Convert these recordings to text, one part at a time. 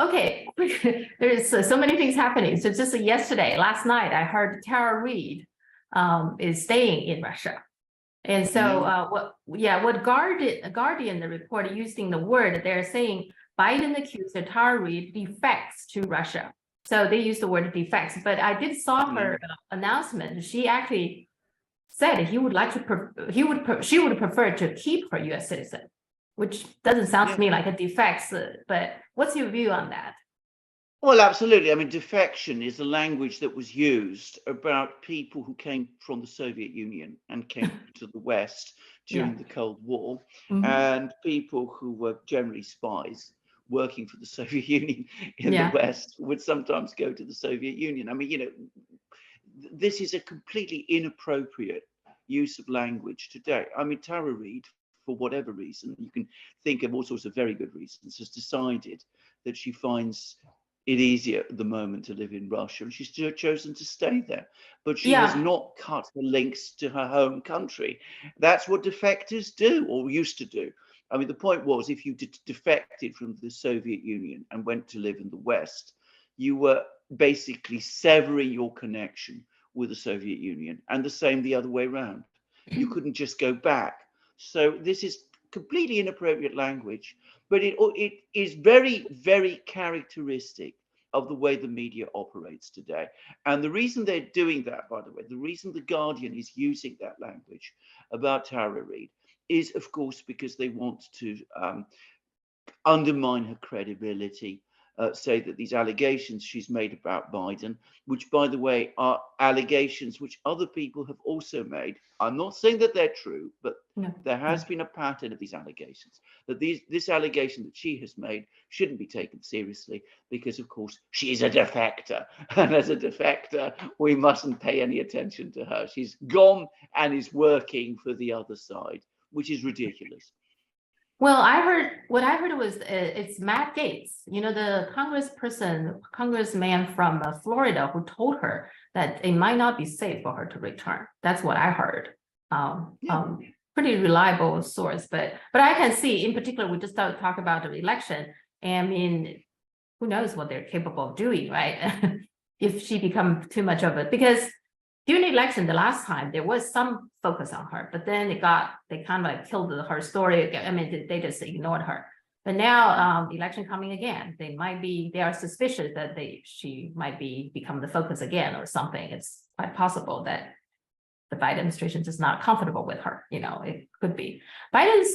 Okay, there's so many things happening. So just last night, I heard Tara Reid is staying in Russia. And so what Guardian the report using the word, they're saying Biden accused Tara Reid defects to Russia. So they use the word defects, but I did saw her announcement. She actually said she would prefer to keep her U.S. citizen, which doesn't sound to me like a defects. But what's your view on that? Well, absolutely. I mean, defection is a language that was used about people who came from the Soviet Union and came to the West during the Cold War, and people who were generally spies working for the Soviet Union in the West would sometimes go to the Soviet Union. I mean, this is a completely inappropriate use of language today. I mean, Tara Reid, for whatever reason, you can think of all sorts of very good reasons, has decided that she finds it easier at the moment to live in Russia, and she's chosen to stay there. But she has not cut the links to her home country. That's what defectors do, or used to do. I mean, the point was, if you defected from the Soviet Union and went to live in the West, you were basically severing your connection with the Soviet Union, and the same the other way around. You couldn't just go back. So this is completely inappropriate language, but it is very, very characteristic of the way the media operates today. And the reason they're doing that, by the way, the reason the Guardian is using that language about Tara Reid is, of course, because they want to undermine her credibility, say that these allegations she's made about Biden, which, by the way, are allegations which other people have also made. I'm not saying that they're true, but there has been a pattern of these allegations, that this allegation that she has made shouldn't be taken seriously because, of course, she's a defector. And as a defector, we mustn't pay any attention to her. She's gone and is working for the other side, which is ridiculous. Well, what I heard was it's Matt Gaetz, the congressman from Florida, who told her that it might not be safe for her to return. That's what I heard. Pretty reliable source, but I can see, in particular, we just talk about the election. And I mean, who knows what they're capable of doing, right? If she becomes too much of it, because during the election, the last time, there was some focus on her, but then they kind of like killed her story. I mean, they just ignored her. But now, election coming again, they are suspicious that she might become the focus again or something. It's quite possible that the Biden administration is not comfortable with her. It could be Biden's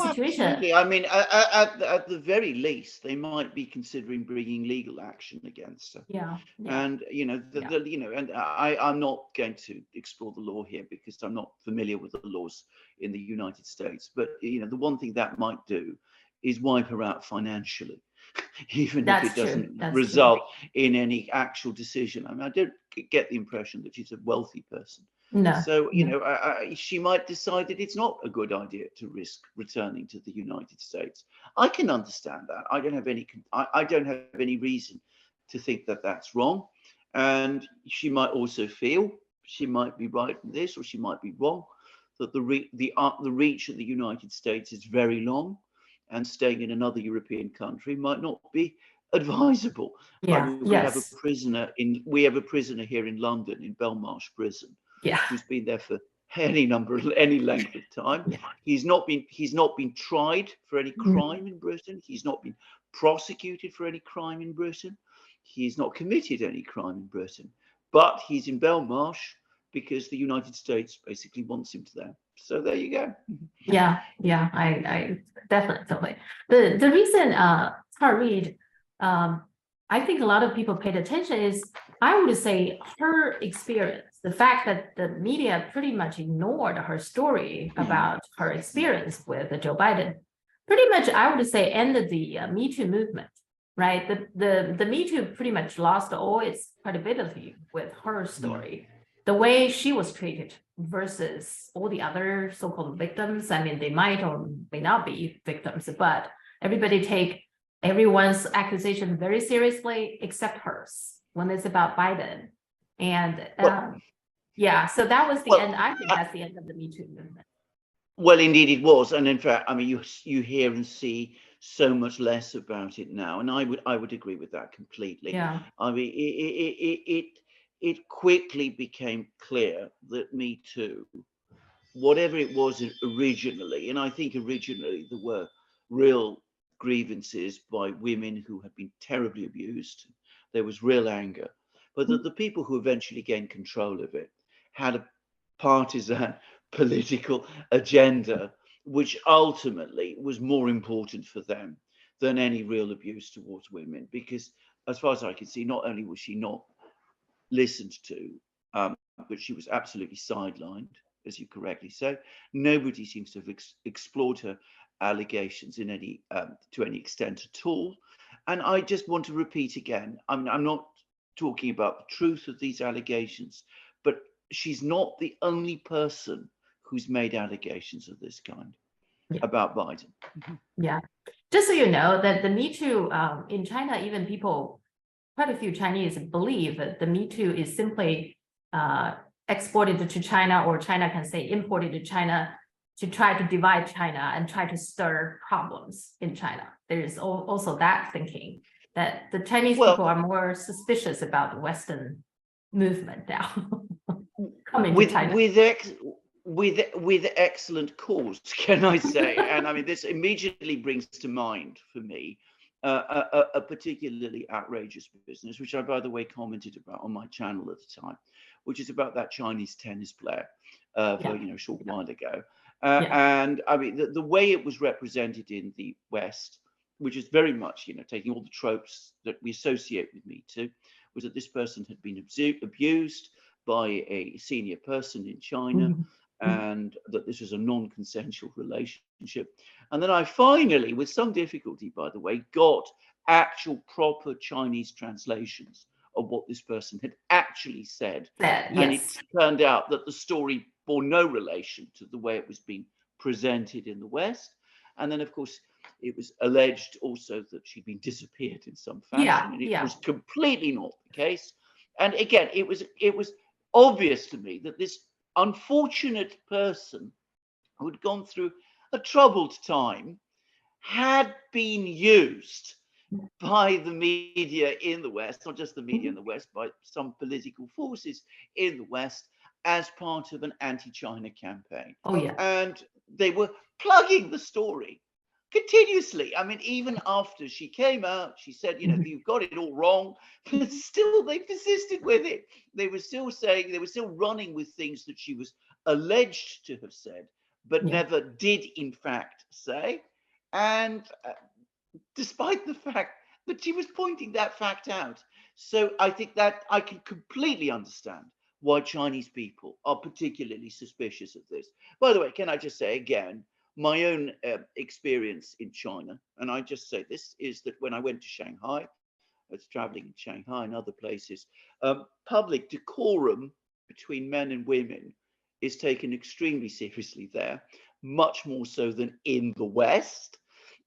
situation. Absolutely. I mean, at the very least, they might be considering bringing legal action against her. And and I'm not going to explore the law here because I'm not familiar with the laws in the United States. But the one thing that might do is wipe her out financially, even if it doesn't result in any actual decision. I mean, I don't get the impression that she's a wealthy person. No. So, she might decide that it's not a good idea to risk returning to the United States. I can understand that. I don't have any reason to think that that's wrong. And she might also feel, she might be right in this, or she might be wrong, that the reach of the United States is very long, and staying in another European country might not be advisable. We have a prisoner here in London, in Belmarsh Prison, who's been there for any length of time. He's not been tried for any crime in Britain. He's not been prosecuted for any crime in Britain. He's not committed any crime in Britain, but he's in Belmarsh because the United States basically wants him there. So there you go. I definitely. The reason Tara Reid, I think a lot of people paid attention is, I would say, her experience, the fact that the media pretty much ignored her story about her experience with Joe Biden, pretty much, I would say, ended the Me Too movement, right? The Me Too pretty much lost all its credibility with her story. The way she was treated versus all the other so-called victims. I mean, they might or may not be victims, but everybody take everyone's accusation very seriously except hers when it's about Biden. And so that was the end. I think that's the end of the Me Too movement. Well, indeed it was. And in fact, I mean, you hear and see so much less about it now, and I would agree with that completely. Yeah. I mean, it quickly became clear that Me Too, whatever it was originally, and I think originally there were real grievances by women who had been terribly abused. There was real anger, but that the people who eventually gained control of it had a partisan political agenda, which ultimately was more important for them than any real abuse towards women. Because as far as I can see, not only was she not listened to, but she was absolutely sidelined, as you correctly say. Nobody seems to have explored her allegations in any to any extent at all. And I just want to repeat again, I'm not talking about the truth of these allegations, but she's not the only person who's made allegations of this kind about Biden. Yeah. Just so you know that the Me Too in China, even people, quite a few Chinese believe that the Me Too is simply exported to China, or China can say imported to China, to try to divide China and try to stir problems in China. There is also that thinking that the Chinese people are more suspicious about the Western movement now coming to China. With excellent cause, can I say? And I mean, this immediately brings to mind for me a particularly outrageous business, which I, by the way, commented about on my channel at the time, which is about that Chinese tennis player a short while ago. And I mean, the way it was represented in the West, which is very much, taking all the tropes that we associate with Me Too, was that this person had been abused by a senior person in China, and that this was a non-consensual relationship. And then I finally, with some difficulty, by the way, got actual proper Chinese translations of what this person had actually said. And it turned out that the story bore no relation to the way it was being presented in the West. And then, of course, it was alleged also that she'd been disappeared in some fashion. And it was completely not the case. And again, it was obvious to me that this unfortunate person who had gone through a troubled time had been used by the media in the West, not just the media in the West, by some political forces in the West as part of an anti-China campaign. And they were plugging the story continuously. I mean, even after she came out, she said, you've got it all wrong, but still they persisted with it. They were still saying, they were still running with things that she was alleged to have said, but never did in fact say. And despite the fact that she was pointing that fact out. So I think that I can completely understand why Chinese people are particularly suspicious of this. By the way, can I just say again, my own experience in China, and I just say this, is that when I went to Shanghai, I was traveling in Shanghai and other places, public decorum between men and women is taken extremely seriously there, much more so than in the West.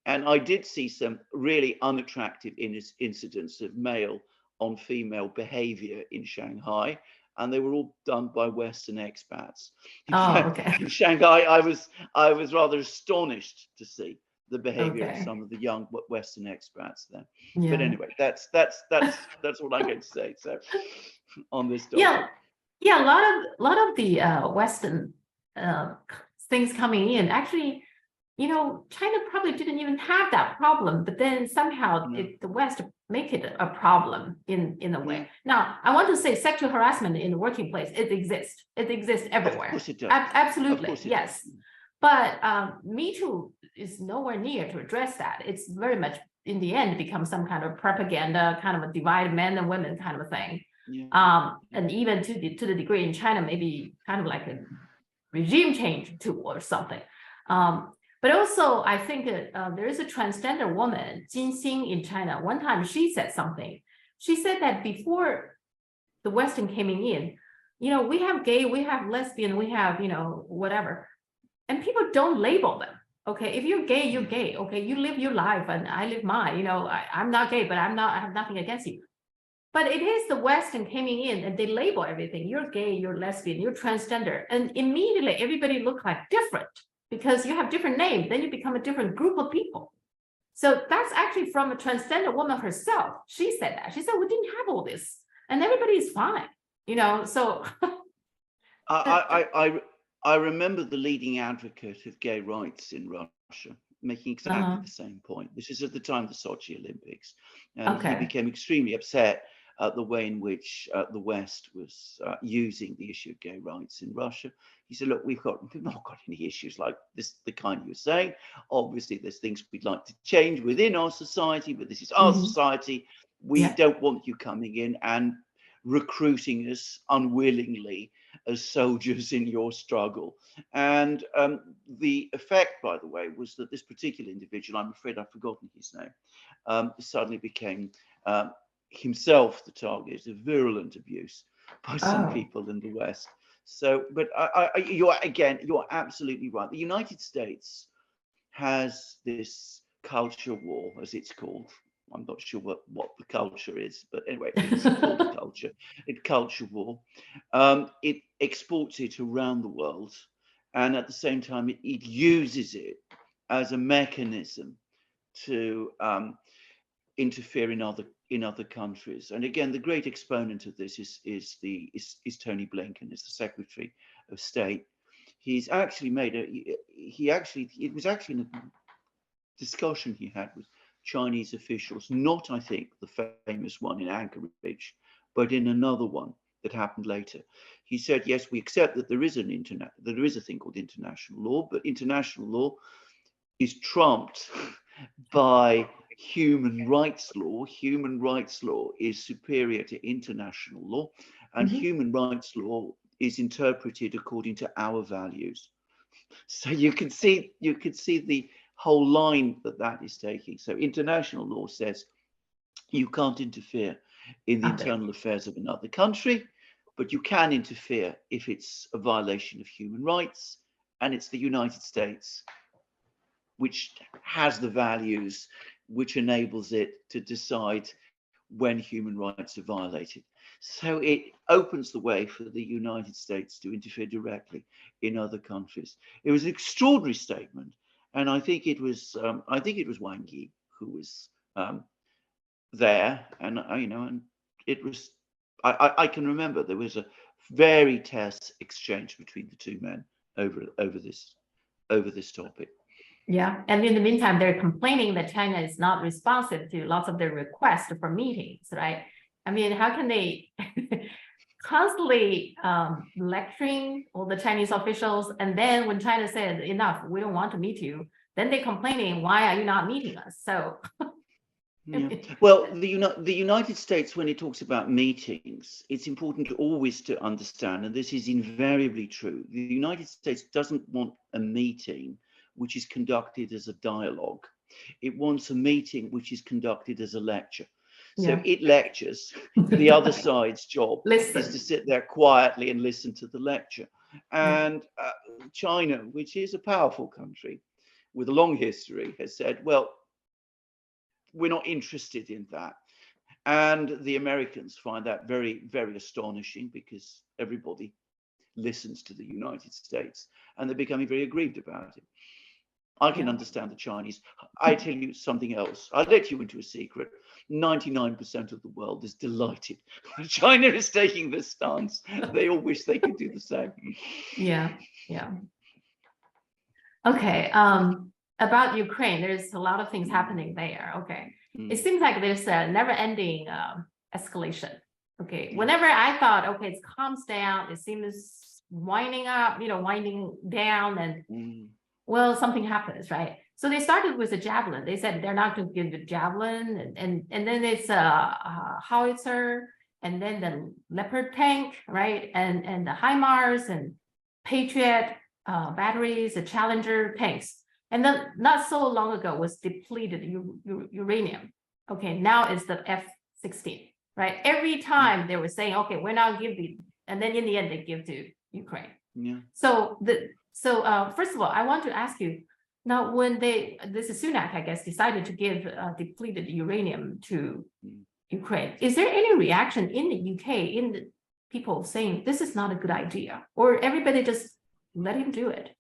And I did see some really unattractive incidents of male on female behavior in Shanghai, and they were all done by Western expats. In Shanghai, I was rather astonished to see the behavior of some of the young Western expats there. But anyway, that's what I'm going to say. So on this topic. A lot of the Western things coming in actually. China probably didn't even have that problem, but then somehow the West make it a problem in a way. Now, I want to say sexual harassment in the working place, it exists. It exists everywhere. Of course it does. Absolutely, yes. Does. But Me Too is nowhere near to address that. It's very much, in the end, become some kind of propaganda, kind of a divide men and women kind of a thing. And even to the degree in China, maybe kind of like a regime change too or something. But also, I think there is a transgender woman, Jin Xing, in China. One time she said something. She said that before the Western came in, we have gay, we have lesbian, we have, whatever. And people don't label them. Okay, if you're gay, you're gay. Okay, you live your life and I live mine. I'm not gay, but I have nothing against you. But it is the Western coming in and they label everything. You're gay, you're lesbian, you're transgender. And immediately everybody looks like different. Because you have different names, then you become a different group of people. So that's actually from a transgender woman herself. She said that. She said, we didn't have all this and everybody is fine, so. I remember the leading advocate of gay rights in Russia making exactly the same point. This is at the time of the Sochi Olympics. And he became extremely upset at the way in which the West was using the issue of gay rights in Russia. He said, look, we've not got any issues like this, the kind you're saying. Obviously, there's things we'd like to change within our society, but this is our society. We don't want you coming in and recruiting us unwillingly as soldiers in your struggle. And the effect, by the way, was that this particular individual, I'm afraid I've forgotten his name, suddenly became himself the target of virulent abuse by some people in the West. So, but you're absolutely right. The United States has this culture war, as it's called. I'm not sure what the culture is, but anyway, it's called a culture war. It exports it around the world, and at the same time, it uses it as a mechanism to interfere in other countries. And again, the great exponent of this is Tony Blinken, is the Secretary of State. He's actually made it was actually in a discussion he had with Chinese officials, not I think the famous one in Anchorage, but in another one that happened later. He said, yes, we accept that there is a thing called international law, but international law is trumped by human rights law. Human rights law is superior to international law, and human rights law is interpreted according to our values. So you could see the whole line that is taking. So international law says you can't interfere in the internal affairs of another country, but you can interfere if it's a violation of human rights, and it's the United States which has the values which enables it to decide when human rights are violated. So it opens the way for the United States to interfere directly in other countries. It was an extraordinary statement, and I think it was Wang Yi who was there, and and it was. I can remember there was a very tense exchange between the two men over this topic. Yeah, and in the meantime, they're complaining that China is not responsive to lots of their requests for meetings, right? I mean, how can they constantly lecturing all the Chinese officials, and then when China said enough, we don't want to meet you, then they're complaining, why are you not meeting us? So. Yeah. Well, the United States, when it talks about meetings, it's important always to understand, and this is invariably true, the United States doesn't want a meeting which is conducted as a dialogue. It wants a meeting which is conducted as a lecture. So it lectures. The other side's job is to sit there quietly and listen to the lecture. And China, which is a powerful country with a long history, has said, well, we're not interested in that. And the Americans find that very, very astonishing, because everybody listens to the United States, and they're becoming very aggrieved about it. I can understand the Chinese. I tell you something else. I'll let you into a secret. 99% of the world is delighted China is taking this stance. They all wish they could do the same. Yeah. Okay. About Ukraine, there's a lot of things happening there. Okay. It seems like there's a never-ending escalation. Okay. Whenever I thought, okay, it calms down, it seems winding up, winding down, and well, something happens, right? So they started with a javelin. They said they're not going to give the javelin, and then it's a howitzer, and then the Leopard tank, right? And the HIMARS and Patriot batteries, the Challenger tanks. And then not so long ago was depleted uranium. Okay, now it's the F-16, right? Every time they were saying, okay, we're not giving, and then in the end they give to Ukraine. Yeah. So first of all, I want to ask you, now when this is Sunak, I guess, decided to give depleted uranium to Ukraine, is there any reaction in the UK, in the people saying this is not a good idea, or everybody just let him do it?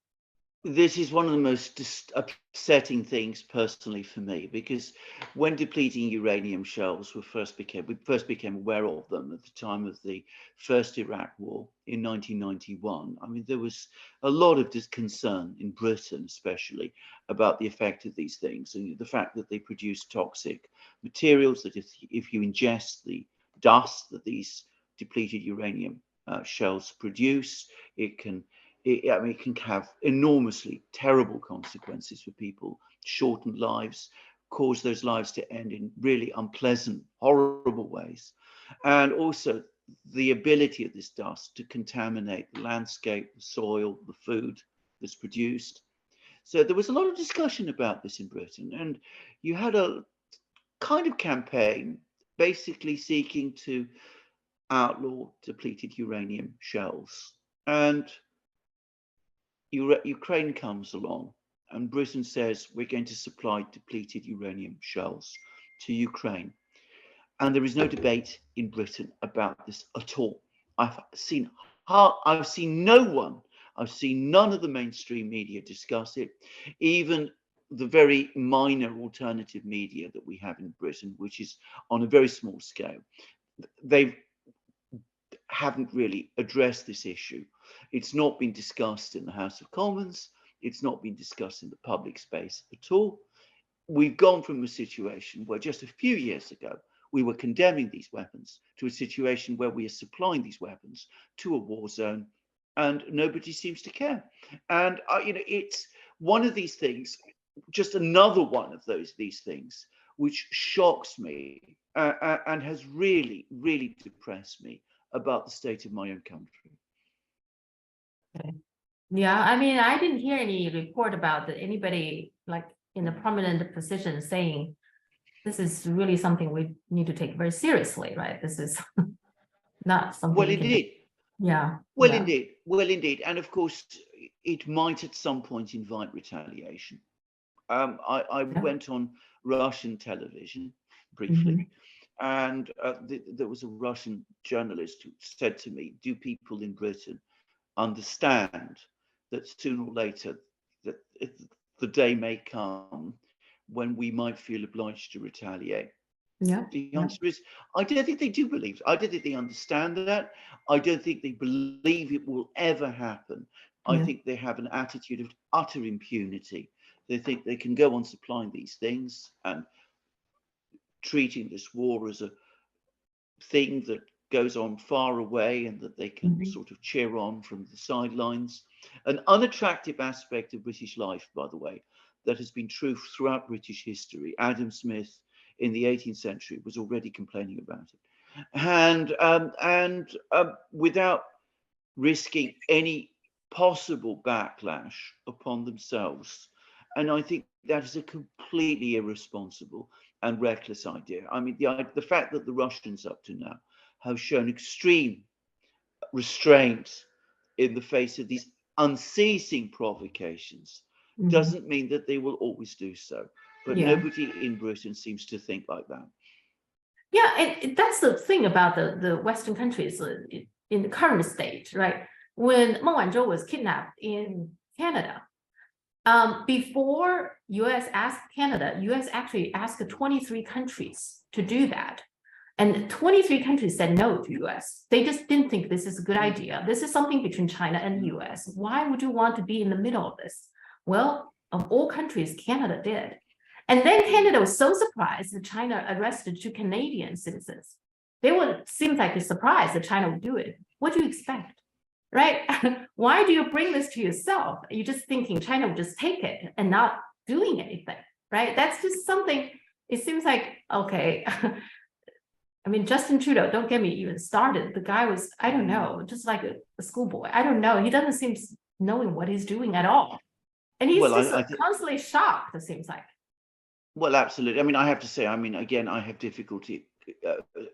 This is one of the most upsetting things personally for me, because when depleting uranium shells we first became aware of them at the time of the first Iraq war in 1991. I mean, there was a lot of concern in Britain, especially, about the effect of these things and the fact that they produce toxic materials, that if you ingest the dust that these depleted uranium shells produce, it can it can have enormously terrible consequences for people, shorten lives, cause those lives to end in really unpleasant, horrible ways. And also the ability of this dust to contaminate the landscape, the soil, the food that's produced. So there was a lot of discussion about this in Britain, and you had a kind of campaign basically seeking to outlaw depleted uranium shells. And Ukraine comes along and Britain says we're going to supply depleted uranium shells to Ukraine. And there is no debate in Britain about this at all. I've seen I've seen none of the mainstream media discuss it, even the very minor alternative media that we have in Britain, which is on a very small scale. They haven't really addressed this issue. It's not been discussed in the House of Commons. It's not been discussed in the public space at all. We've gone from a situation where just a few years ago we were condemning these weapons to a situation where we are supplying these weapons to a war zone and nobody seems to care. And it's one of these things, just another one of these things which shocks me and has really, really depressed me about the state of my own country. Okay. Yeah, I mean, I didn't hear any report about anybody like in a prominent position saying this is really something we need to take very seriously, right? This is not something. Well, indeed. Yeah. Well, indeed. Well, indeed. And of course, it might at some point invite retaliation. I went on Russian television briefly, and there was a Russian journalist who said to me, do people in Britain understand that sooner or later that the day may come when we might feel obliged to retaliate? Yeah. The answer is, I don't think they do believe. I don't think they understand that. I don't think they believe it will ever happen. I think they have an attitude of utter impunity. They think they can go on supplying these things and treating this war as a thing that goes on far away and that they can sort of cheer on from the sidelines. An unattractive aspect of British life, by the way, that has been true throughout British history. Adam Smith in the 18th century was already complaining about it, and without risking any possible backlash upon themselves. And I think that is a completely irresponsible and reckless idea. I mean, the fact that the Russians up to now have shown extreme restraint in the face of these unceasing provocations doesn't mean that they will always do so. But nobody in Britain seems to think like that. Yeah, and that's the thing about the Western countries in the current state, right? When Meng Wanzhou was kidnapped in Canada, before US asked Canada, US actually asked 23 countries to do that. And 23 countries said no to US. They just didn't think this is a good idea. This is something between China and US. Why would you want to be in the middle of this? Well, of all countries, Canada did. And then Canada was so surprised that China arrested 2 Canadian citizens. They were seemed like surprised that China would do it. What do you expect? Right? Why do you bring this to yourself? You're just thinking China would just take it and not doing anything, right? That's just something, it seems like, okay. I mean, Justin Trudeau, don't get me even started. The guy was, I don't know, just like a schoolboy. I don't know. He doesn't seem knowing what he's doing at all. And he's constantly shocked, it seems like. Well, absolutely. I mean, I have to say, I mean, again, I have difficulty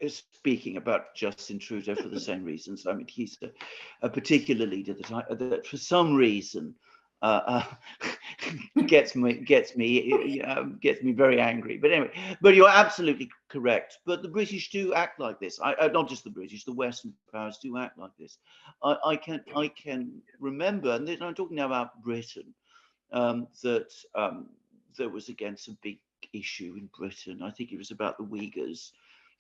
speaking about Justin Trudeau for the same reasons. I mean, he's a particular leader that for some reason gets me very angry. But anyway, but you're absolutely correct. But the British do act like this. Not just the British, the Western powers do act like this. I can remember, and I'm talking now about Britain. that there was against a big issue in Britain. I think it was about the Uyghurs.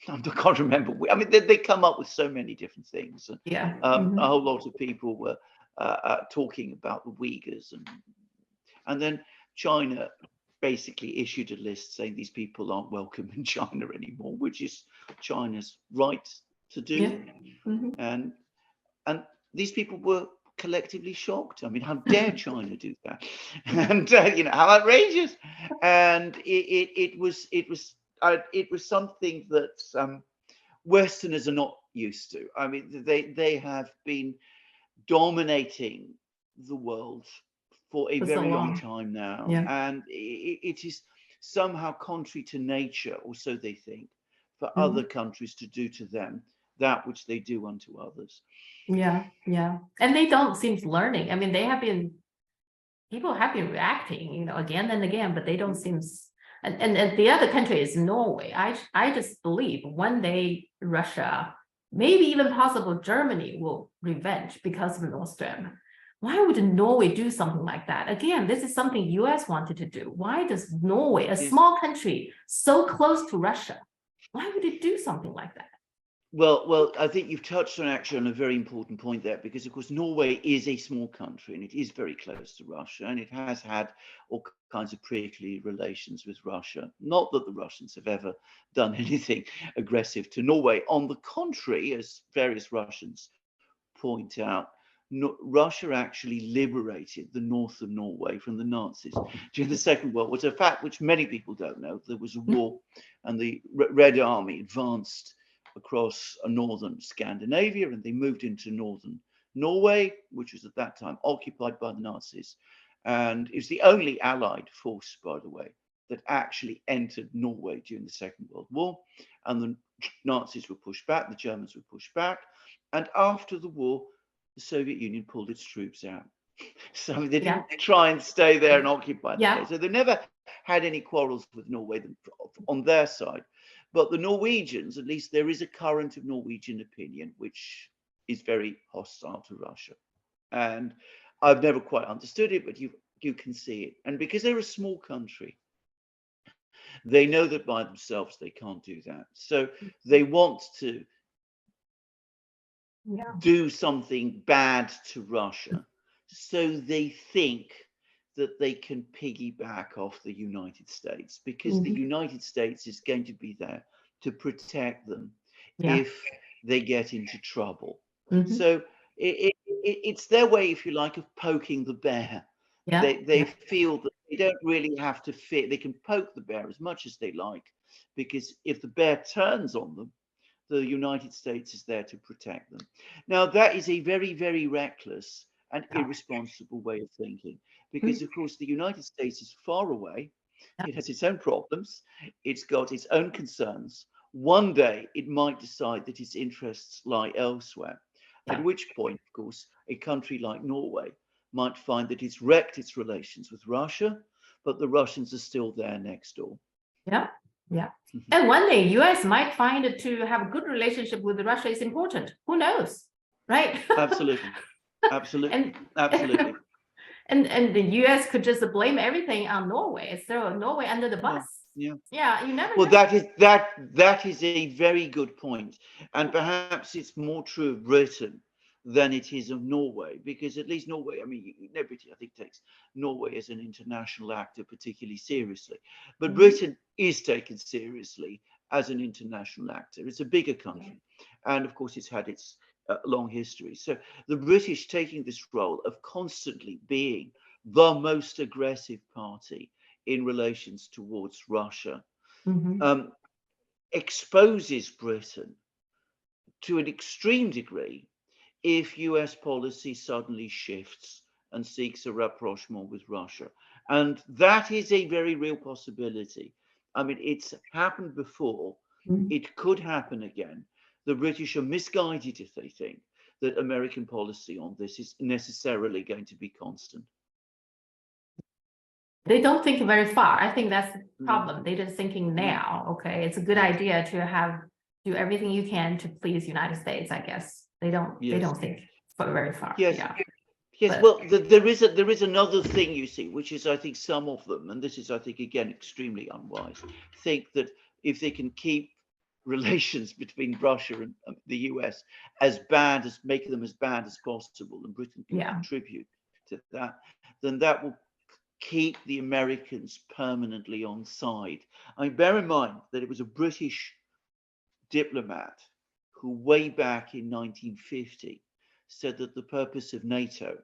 I can't remember. I mean, they come up with so many different things. And, Yeah. a whole lot of people were talking about the Uyghurs, and then China basically issued a list saying these people aren't welcome in China anymore, which is China's right to do. Yeah. And these people were collectively shocked. I mean, how dare China do that? And how outrageous! And it was something that Westerners are not used to. I mean, they have been dominating the world for a very long time now, and it is somehow contrary to nature, or so they think, for other countries to do to them that which they do unto others. Yeah, and they don't seem learning. I mean, people have been reacting, again and again, but they don't seem. And the other country is Norway. I just believe one day Russia, maybe even possible Germany, will revenge because of Nord Stream. Why would Norway do something like that? Again, this is something US wanted to do. Why does Norway, a small country so close to Russia, why would it do something like that? Well, I think you've touched on actually on a very important point there, because of course Norway is a small country and it is very close to Russia, and it has had all kinds of prickly relations with Russia. Not that the Russians have ever done anything aggressive to Norway. On the contrary, as various Russians point out, Russia actually liberated the north of Norway from the Nazis during the Second World War. It's a fact which many people don't know. There was a war and the Red Army advanced across northern Scandinavia, and they moved into northern Norway, which was at that time occupied by the Nazis. And it was the only Allied force, by the way, that actually entered Norway during the Second World War. And the Nazis were pushed back, the Germans were pushed back. And after the war, the Soviet Union pulled its troops out. So they didn't try and stay there and occupy the place. So they never had any quarrels with Norway on their side. But the Norwegians, at least there is a current of Norwegian opinion which is very hostile to Russia. And I've never quite understood it, but you can see it. And because they're a small country, they know that by themselves they can't do that. So they want to do something bad to Russia. So they think that they can piggyback off the United States, because the United States is going to be there to protect them if they get into trouble. So it's their way, if you like, of poking the bear. They feel that they don't really have to fit. They can poke the bear as much as they like, because if the bear turns on them, the United States is there to protect them. Now, that is a very, very reckless and irresponsible way of thinking, because of course the United States is far away. It has its own problems. It's got its own concerns. One day it might decide that its interests lie elsewhere, at which point, of course, a country like Norway might find that it's wrecked its relations with Russia, but the Russians are still there next door. And one day US might find it to have a good relationship with Russia is important. Who knows, right? Absolutely. Absolutely. And the US could just blame everything on Norway, throw Norway under the bus. You never know. That is a very good point. And perhaps it's more true of Britain than it is of Norway, because at least Norway, I mean, nobody, I think, takes Norway as an international actor particularly seriously. But Britain is taken seriously as an international actor. It's a bigger country. And of course, it's had its long history. So the British taking this role of constantly being the most aggressive party in relations towards Russia exposes Britain to an extreme degree if US policy suddenly shifts and seeks a rapprochement with Russia. And that is a very real possibility. I mean, it's happened before. It could happen again. The British are misguided if they think that American policy on this is necessarily going to be constant. They don't think very far. I think that's the problem. They're just thinking now, okay, it's a good idea to do everything you can to please United States, I guess. They don't think very far. Yes, But well, there is another thing, you see, which is, I think, some of them, and this is, I think, again, extremely unwise, think that if they can keep relations between Russia and the US make them as bad as possible, and Britain can yeah, contribute to that, then that will keep the Americans permanently on side. I mean, bear in mind that it was a British diplomat who, way back in 1950, said that the purpose of NATO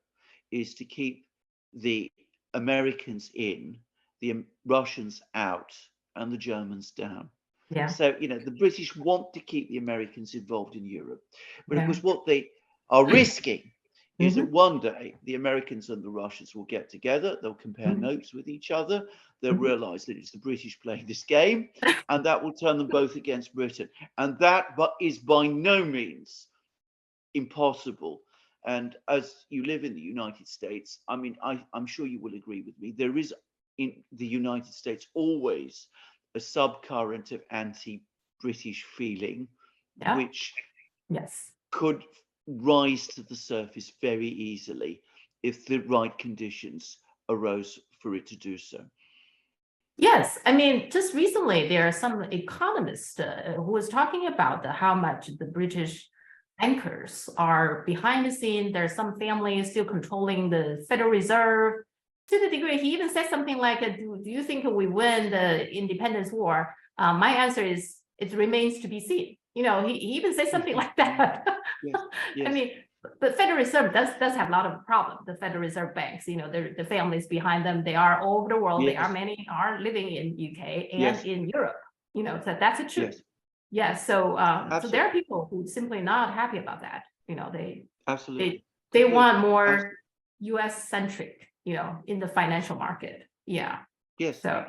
is to keep the Americans in, the Russians out, and the Germans down. yeah, So, the British want to keep the Americans involved in Europe. But of yeah. course, what they are risking is that Mhm, one day the Americans and the Russians will get together, they'll compare mhm, notes with each other, they'll mhm. realize that it's the British playing this game, and that will turn them both against Britain. And that is by no means impossible. And as you live in the United States, I mean, I'm sure you will agree with me, there is in the United States always a subcurrent of anti-British feeling, Yeah, which yes. could rise to the surface very easily if the right conditions arose for it to do so. Yes, I mean, just recently there are some economists who was talking about how much the British bankers are behind the scene. There's some families still controlling the Federal Reserve to the degree he even said something like, do you think we win the independence war? My answer is it remains to be seen. He even said something like that. Yes, I yes, mean, the Federal Reserve does have a lot of problems. The Federal Reserve banks, the families behind them, they are all over the world. They are yes, many are living in UK yes, and in Europe. So that's the truth. yes, Yeah. So there absolutely, are people who simply not happy about that. They absolutely, they want completely, more absolutely. US centric, in the financial market. Yeah. Yes. So